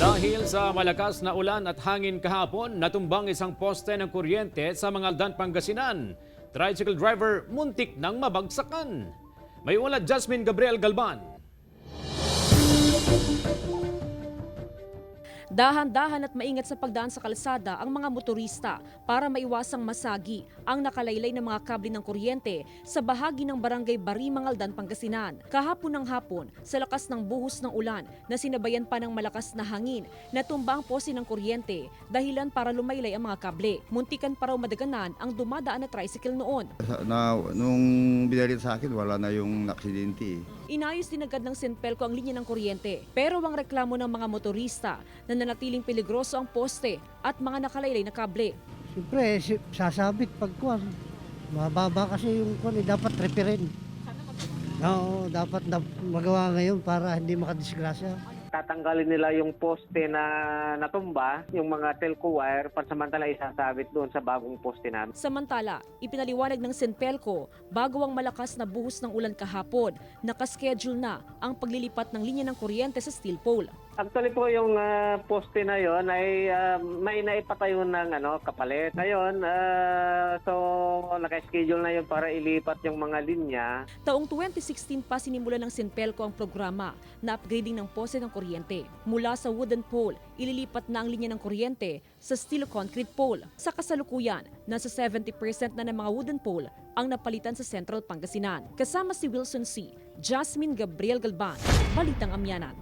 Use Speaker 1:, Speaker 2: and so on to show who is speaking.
Speaker 1: Dahil sa malakas na ulan at hangin kahapon, natumbang isang poste ng kuryente sa mga Aldan, Pangasinan. Tricycle driver muntik nang mabagsakan. May ulat Jasmine Gabriel Galban.
Speaker 2: Dahan-dahan at maingat sa pagdaan sa kalsada ang mga motorista para maiwasang masagi ang nakalaylay ng mga kable ng kuryente sa bahagi ng barangay Barimang, Aldan, Pangasinan. Kahapon ng hapon, sa lakas ng buhos ng ulan na sinabayan pa ng malakas na hangin, natumba ang pose ng kuryente dahilan para lumaylay ang mga kable. Muntikan pa raw madaganan ang dumadaan na tricycle noon.
Speaker 3: Nung binalit sa akin, wala na yung aksidente.
Speaker 2: Inayos din agad ng Senpelco ang linya ng kuryente. Pero ang reklamo ng mga motorista na nanatiling peligroso ang poste at mga nakalaylay na kable.
Speaker 4: Siyempre, sasabit pagkuhan. Mababa kasi yung kuhan, dapat reparin. Oo, dapat magawa ngayon para hindi makadisgrasya.
Speaker 5: Tatanggalin nila yung poste na natumba, yung mga telco wire, pansamantala isasabit doon sa bagong poste namin.
Speaker 2: Samantala, ipinaliwanag ng Senpelco bago ang malakas na buhos ng ulan kahapon, nakaschedule na ang paglilipat ng linya ng kuryente sa steel pole.
Speaker 5: Actually po yung poste na yon ay may naipatayo ng kapalit. Ngayon, so naka-schedule na yun para ilipat yung mga linya.
Speaker 2: Taong 2016 pa sinimula ng Senpelco ang programa na upgrading ng poste ng kuryente. Mula sa wooden pole, ililipat na ang linya ng kuryente sa steel concrete pole. Sa kasalukuyan, nasa 70% na ng mga wooden pole ang napalitan sa Central Pangasinan. Kasama si Wilson C., Jasmine Gabriel Galban, Balitang Amyanan.